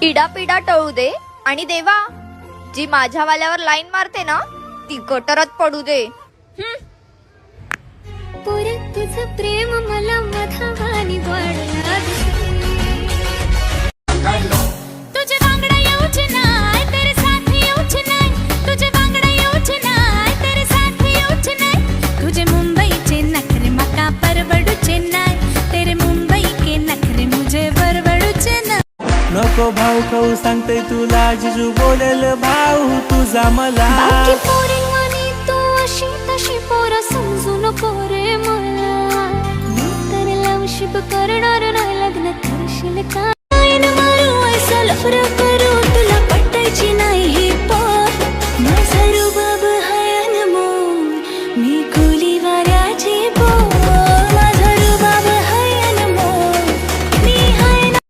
इडा पिडा टळू दे आणि देवा जी माझ्या वाल्यावर लाईन मारते ना ती गटरात पडू दे. तुझं प्रेम मला मधावानी वाढला. तुझे वांगडा येऊच नाय तेरे साथी येऊच नाय. तुझे वांगडा येऊच नाय तेरे साथी येऊच नाय. तुझे मुंबईचे नखरे मका परवडूचे नाय. तेरे मुंबई के नखरे मुझे परवडूचे नाय. नको भाऊ खाऊ सांगते तुला जिजू बोलेल भाऊ तुझा मला. बाकी पोरींवानी तू अशी तशी पोरं समजू नको रे मला. मी तर लवशिप करणार नाही लग्न करशील का.